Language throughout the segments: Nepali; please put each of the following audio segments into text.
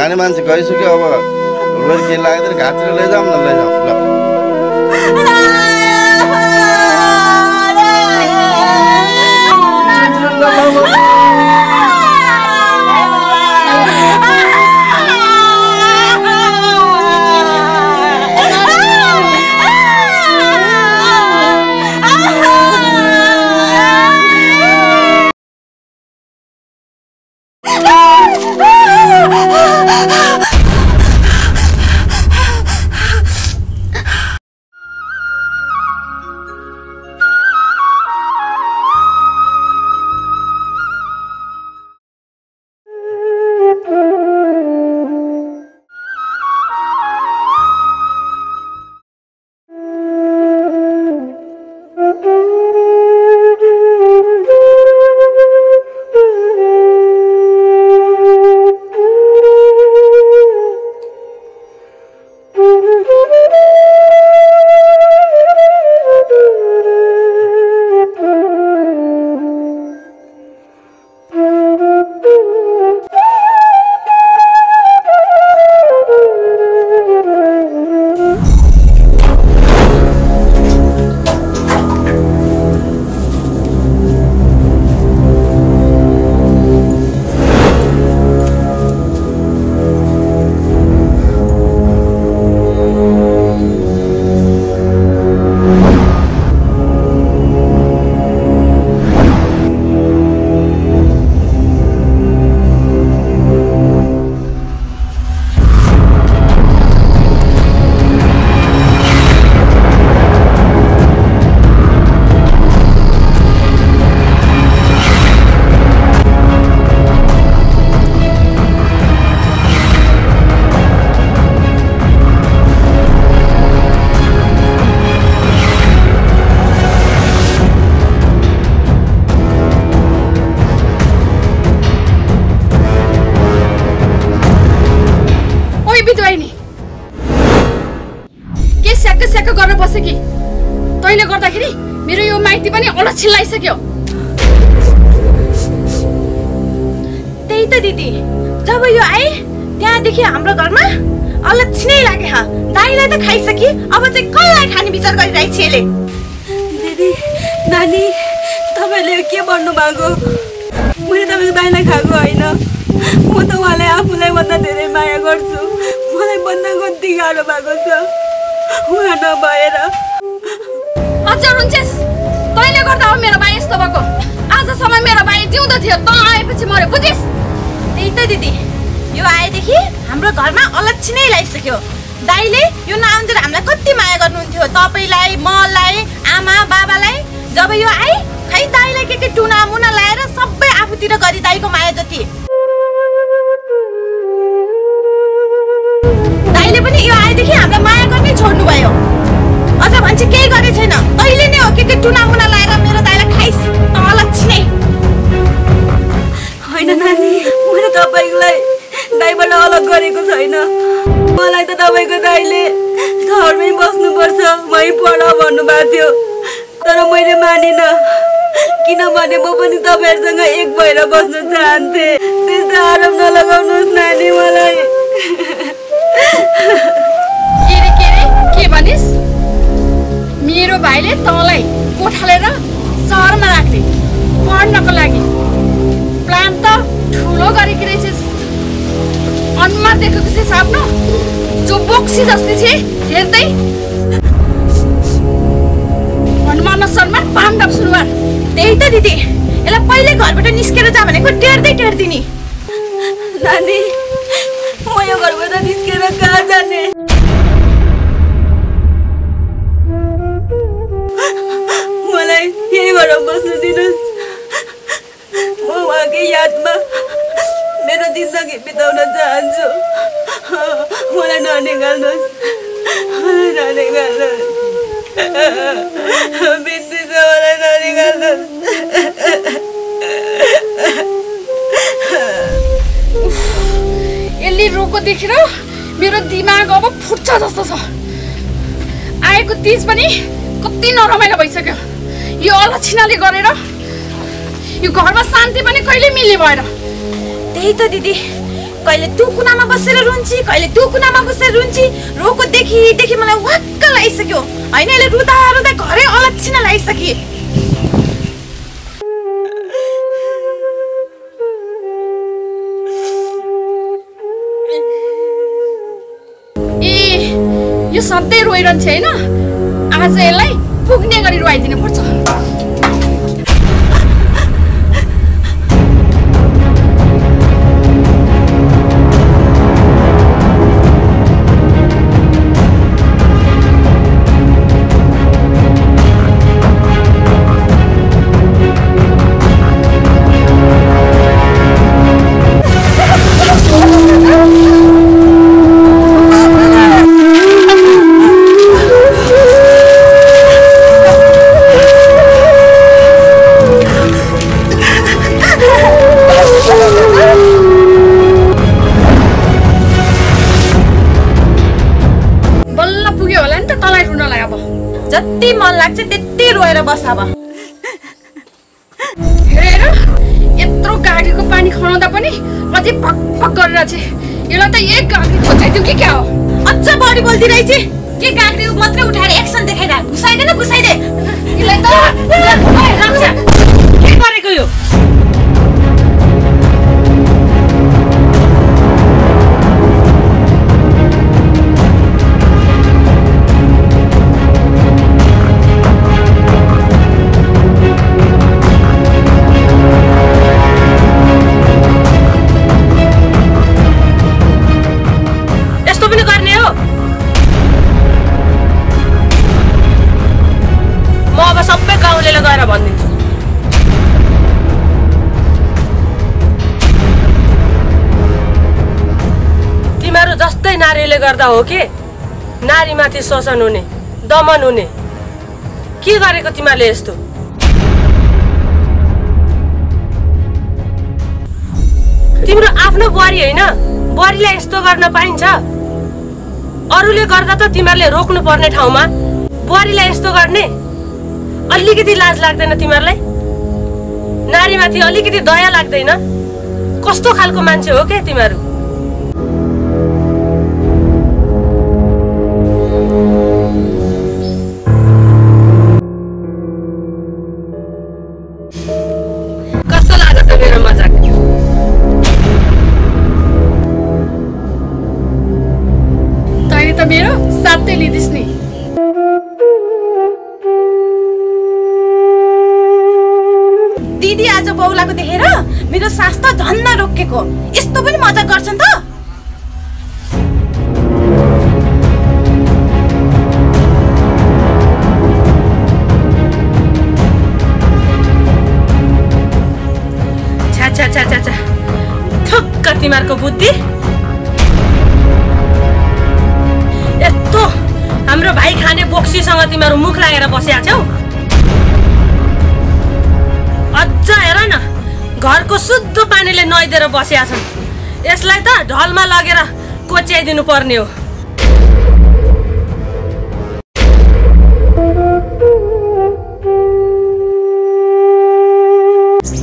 जाने मान्छे गइसक्यो अब रोल के लाग्दैन घाँचेर लैजाऊ न लैजाऊ ल तैले गर्दाखेरि मेरो यो माइती पनि अलस छिल्लाइसक्यो। त्यही त दिदी, जब यो आए त्यहाँदेखि हाम्रो घरमा अलस नै लाग्यो। दाइलाई त खाइसकी, अब चाहिँ कसलाई खाने विचार गरिरहेछ यसले। दिदी नानी तपाईले के भन्नु भएको? मैले तपाईको दाइलाई खाएको हैन, म त उहाँलाई आफूलाई भन्दा धेरै माया गर्छु। मलाई भन्न कति गाह्रो भएको छ उहाँ नभएर। अझ रुन्छेस, तैले गर्दा हो मेरो भाइ यस्तो भएको। आजसम्म मेरो भाइ जिउँदो थियो, त आएपछि मर्यो, बुझिस्? त्यही त दिदी, यो आएदेखि हाम्रो घरमा अलक्षी नै लागिसक्यो। दाइले यो नआउँदै हामीलाई कति माया गर्नुहुन्थ्यो, तपाईलाई, मलाई, आमा बाबालाई। जब यो आए खै दाइलाई के टुना मुना लाएर सबै आफूतिर गरी दाइको माया जति। दाइले पनि यो आएदेखि हामीलाई माया गर्नै छोड्नु भयो। अझ भन्छ केही गरे छैन, तैले नै हो के टुना मुना लाएर मेरो दाइलाई खाइस्, अलक्षी नै। हैन नानी, मैले तपाईलाई दाइबाट अलग गरेको छैन। मलाई त तपाईको दाइले सहरमै बस्नुपर्छ, वहीँ पढ भन्नुभएको थियो, तर मैले मानिन। किनभने म पनि तपाईहरुसँग एक भएर बस्न चाहन्थे। त्यस्तो आरोप नलगाउनुहोस् नानी मलाई। के भनिस्? मेरो भाइले तँलाई कोठालेर सहरमा राख्ने पढ्नको लागि प्लान त ठुलो गरेकी रहेछस्। अनुहार देखेको छे आफ्नो जो बोक्सी जस्तै छे हेर्दै अनुहारमा सलमान पाण्डव सुरुवार। त्यही त दिदी, यसलाई पहिले घरबाट निस्केर जा भनेको टेर्दै नि। नानी म यो घरबाट निस्केर कहाँ जाने? मलाई यही घरमा बस्न दिनुहोस्। म उहाँकै यादमा मेरो जिन्दगी बिताउन चाहन्छु। मलाई ननिकाल्नुहोस्, मलाई ननिकाल्नुहोस्। बिन्ती छ, मलाई ननिकाल्नुहोस्। यसले रोको देखेर मेरो दिमाग अब फुट्छ जस्तो छ। आएको तीज पनि कति नरमाइलो भइसक्यो। यो अलक्षिणाले गरेर यो घरमा शान्ति पनि कहिले मिल्ने भएन। त्यही त दिदी, कहिले तँ कुनामा बसेर रुन्ची, कहिले तँ कुनामा बसेर रुन्ची। रोको देखि मलाई वाक्क लागिसक्यो। होइन, यसले रुँदा घरै अलक्षिणा लागिसके। यो सधैँ रोइरहन्छ होइन, आज यसलाई पुग्ने गरी रुवाइदिनु पर्छ। जति मन लाग्छ त्यति रोएर बस। अब हेरेर यत्रो गाडीको पानी खनाउँदा पनि अझै भक गरेर छ। यसलाई त एक गाडी खोजाइदिउ कि क्या हो? अझ बढी बोल्दिरहेछ। के गाडी मात्रै उठाएर एक्सन देखाइदा घुसाइदे न घुसाइदे। यसलाई त के गरेको यो? नारीले गर्दा हो कि नारीमाथि शोषण हुने, दमन हुने? के गरेको तिमीले यस्तो? तिम्रो आफ्नो बुहारी होइन, बुहारीलाई यस्तो गर्न पाइन्छ? अरूले गर्दा त तिमीले रोक्नु पर्ने ठाउँमा बुहारीलाई यस्तो गर्ने? अलिकति लाज लाग्दैन तिमीलाई? नारीमाथि अलिकति दया लाग्दैन? कस्तो खालको मान्छे हो के तिमीहरू? कस्तो लाग्यो त मेरो मजाक? तैँले त मेरो साथै लिदिस् नि। दिदी आज बौलाको देखेर मेरो सास त झन्न रोकेको। यस्तो पनि मजाक गर्छन् त? छा ठक्क तिमीहरूको बुद्धि। यस्तो हाम्रो भाइ खाने बोक्सीसँग तिमीहरू मुख लागेर बसेका छौ। अझ हेर न, घरको शुद्ध पानीले नुहाइदिएर बसेका छन्। यसलाई त ढलमा लगेर कोच्याइदिनु पर्ने हो।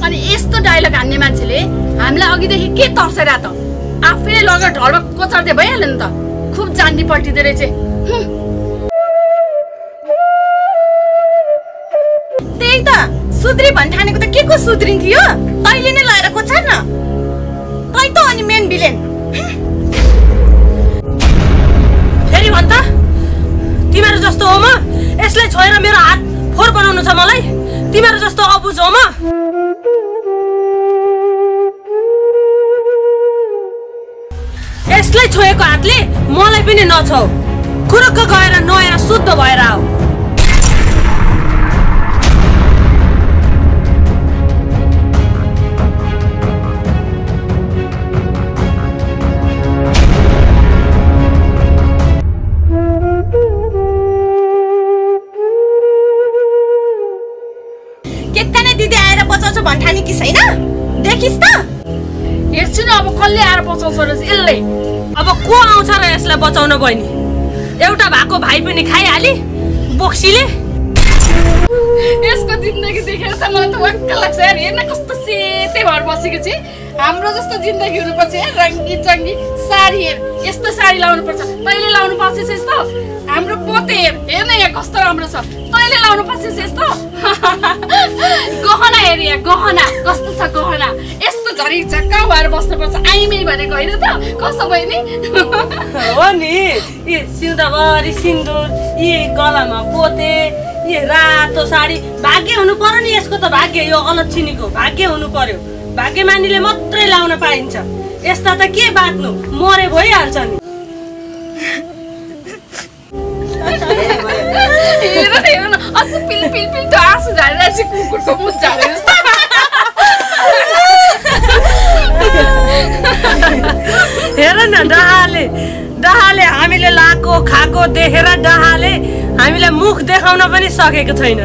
अनि यस्तो डायलग हान्ने मान्छेले हामीलाई अघिदेखि के तर्सेर त? आफैले लगेर ढलमा कोचार्दै भइहाल्यो नि त। खुब जान्ने पल्टिँदो रहेछ। त्यही त सुध्री भन्ठानेको त के को सुध्रिन्थ्यो तैँले नै लगाएर कोछार न तै त अनि मेन भिलेन फेरि भन् त तिमीहरू जस्तो हो म यसलाई छोएर मेरो हात फोहोर बनाउनु छ मलाई तिमीहरू जस्तो अबुझ हो म यसलाई छोएको हातले मलाई पनि नछौ खुरुक्क गएर नुहाएर शुद्ध भएर आऊ भन्ठानी कि छैन देखिस् त हेर्छु न अब कसले आएर बचाउँछ र यसले अब को आउँछ र यसलाई बचाउन बहिनी एउटा भएको भाइ पनि खाइहाली बोक्सीले यसको जिन्दगी देखेर त मलाई त वाक्क लाग्छ यार हेर्न कस्तो सेतै भएर बसेको छ हाम्रो जस्तो जिन्दगी हुनुपर्छ यार रङ्गी चङ्गी साडी हेर यस्तो साडी लाउनु पर्छ तैँले लाउनु पर्छ यस्तो हाम्रो पोते हेर्न यहाँ कस्तो राम्रो छ तैँले लाउनु पर्छ यस्तो गहना हेर यहाँ गहना कस्तो छ गहना यस्तो झरी झक्का भएर बस्नुपर्छ आइमै भनेको होइन त कस्तो भयो नि हो नि ए सिउँदाभरि सिन्दुर यी गलामा पोते यी रातो साडी भाग्य हुनु पर्यो नि यसको त भाग्य यो अलक्षिनीको भाग्य हुनु पर्यो भाग्यमानीले मात्रै लाउन पाइन्छ यस्ता त के बाँच्नु मरे भइहाल्छ नि हेर न अझ पिल पिल पिल त आँसु झारिरहेको छ कुकुरको मुख झारे जस्तो हेर न डाहाले हामीले लाको खाको देखेर डाहाले हामीलाई मुख देखाउन पनि सकेको छैन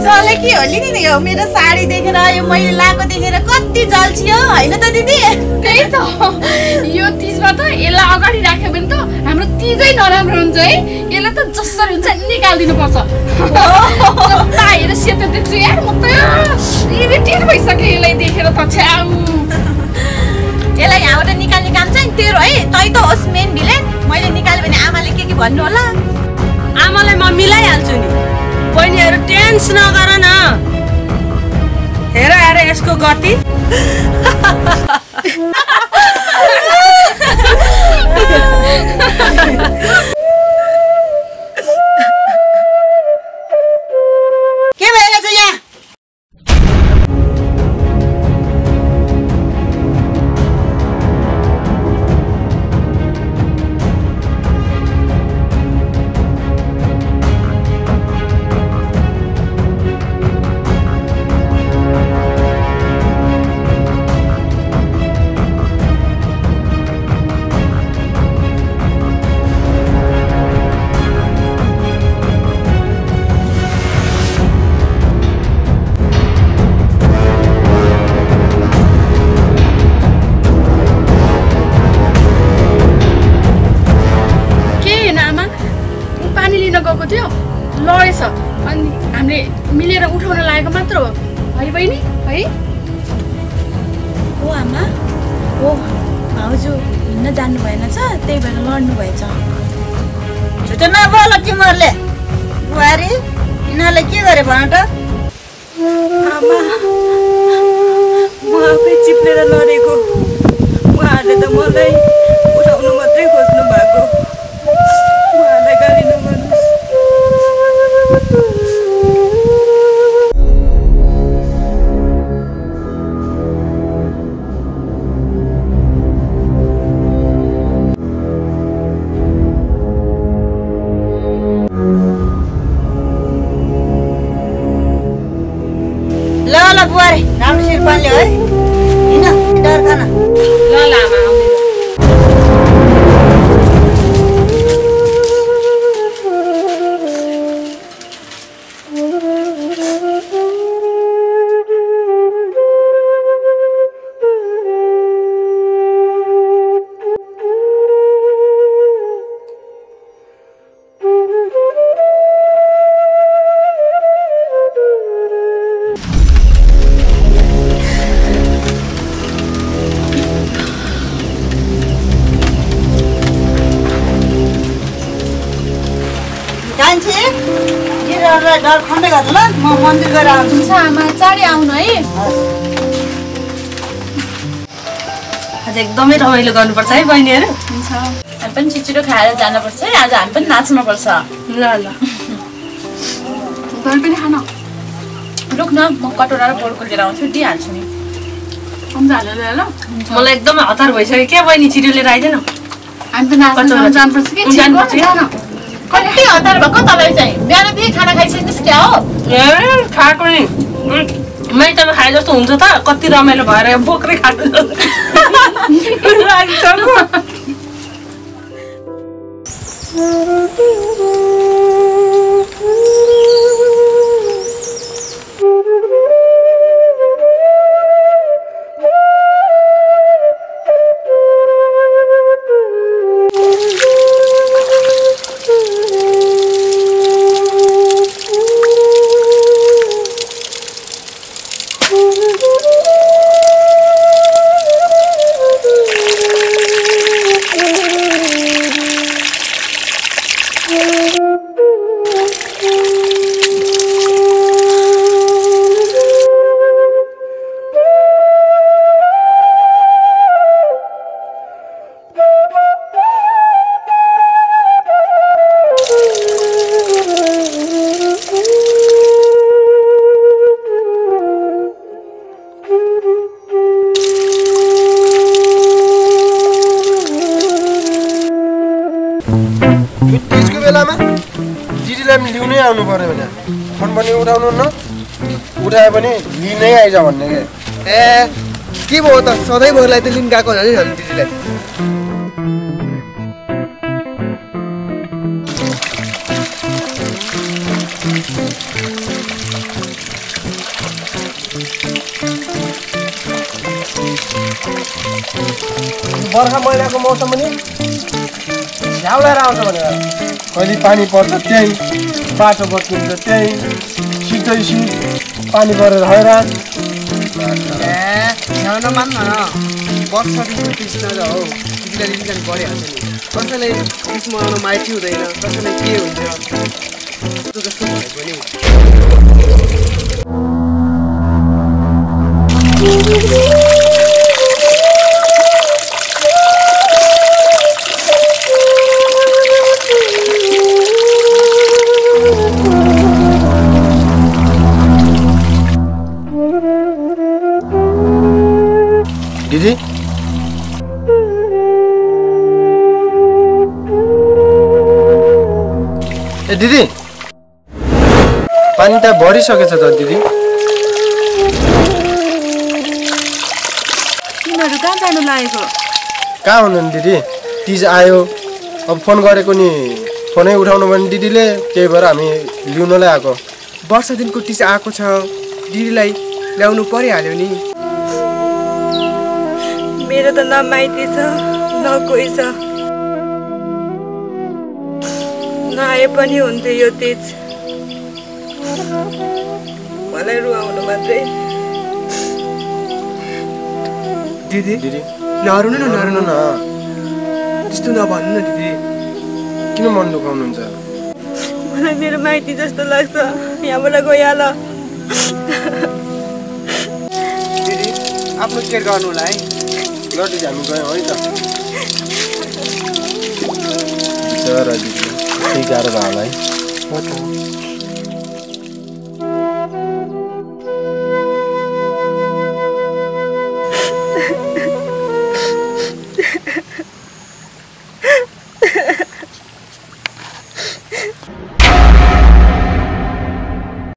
जले के होली नि यो मेरो साडी देखेर यो मैले लाको देखेर कति जल्छियो हैन त दिदी त्यही त यो तीजमा त यसलाई अगाडि राख्यो भने त हाम्रो तीजै नराम्रो हुन्छ है यसलाई त जसरी हुन्छ निकाल्दिनु पर्छ जता हेर सेतो देख्छु यार म त इरिटेट भइसक्यो यसलाई देखेर त छ्याउ यसलाई यहाँबाट निकाल्ने काम चाहिँ तेरो है तै त होस् मेन भिलेन मैले निकाल्यो भने आमाले के भन्नु होला आमालाई म मिलाइहाल्छु नि बहिनीहरू टेन्सन नगर न हेर हेर यसको गति के भइरहेछ यहाँ गएको थियो लडेछ अनि हामीले मिलेर उठाउन लागेको मात्र हो है बहिनी है ओ आमा ओ भाउजू हिँड्न जानु भएन छ त्यही भएर लड्नु भएछ झुटो नबोल तिमीहरूले बुहारी यिनीहरूले के गरे भन त आमा म आफै चिप्लेर लडेको उहाँहरूले त मलाई उठाउनु मात्रै खोज्नु भएको उहाँलाई गाली नगर्नुहोस् ल बुहारी राम्रोसित पाल्यो है हिँड डर खान ल आमा आउँदैन मलाई डर खण्डै गर्नु ल म मन्दिर गएर आउँछु हुन्छ आमा चाँडै आउनु है आज एकदमै रमाइलो गर्नुपर्छ है बहिनीहरू हुन्छ हामी पनि छिटो खाएर जानुपर्छ है आज हामी पनि नाच्नुपर्छ ल ल घर पनि खान रुक न म कटोरा र बोलको लिएर आउँछु दिइहाल्छु नि हुन्छ हालेर ल मलाई एकदमै हतार भइसक्यो क्या बहिनी छिटो लिएर आइदेन हामी त नाच्न जानुपर्छ कि जानुपर्छ जान कति हतार भएको तपाईँ चाहिँ बिहानदेखि खाना खाइसक्नुहोस् क्या हो ए खाएको नि माइतमा खाए जस्तो हुन्छ त कति रमाइलो भएर बोक्रै खानु त्यसको बेलामा दिदीलाई पनि लिउनै आउनु पर्यो भने फोन पनि उठाउनु न उठाए पनि लिनै आइज भन्ने के ए के भयो त सधैँभरिलाई त लिन गएको झन् हामी दिदीलाई बर्खा महिनाको मौसम पनि झ्याउ लगाएर आउँछ भनेर कहिले पानी पर्छ त्यहीँ बाटो बत्किन्छ त्यहीँ सिधै पानी परेर हैरान झ्याउ नमान्न न वर्षदेखि कृष्ण र हो दिदीलाई लिन जानु परिहाल्छ नि कसैले कृष्ण मनाउन माइती हुँदैन कसैले के हुन्छ जस्तो भएको नि दिदी ए दिदी पानी त भरिसकेछ त दिदी तिमीहरू कहाँ जानु लागेको कहाँ हुनुहुन्छ दिदी तिज आयो अब फोन गरेको नि फोनै उठाउनु भने दिदीले त्यही भएर हामी लिउनलाई आएको वर्ष दिनको टिस आएको छ दिदीलाई ल्याउनु परिहाल्यो नि मेरो त न माइती छ न कोही छ नआए पनि हुन्थ्यो यो तिज मलाई रुवाउनु मात्रै दिदी दिदी नरुनु न नरुनु न त्यस्तो नभन्नु न दिदी किन मन दुखाउनुहुन्छ मलाई मेरो माइती जस्तो लाग्छ यहाँबाट गइहाल दिदी आफ्नो केयर गर्नु होला है ल दिदी हामी गयौँ है त बिचरा दिदी त्यही गाह्रो भयो होला है हो त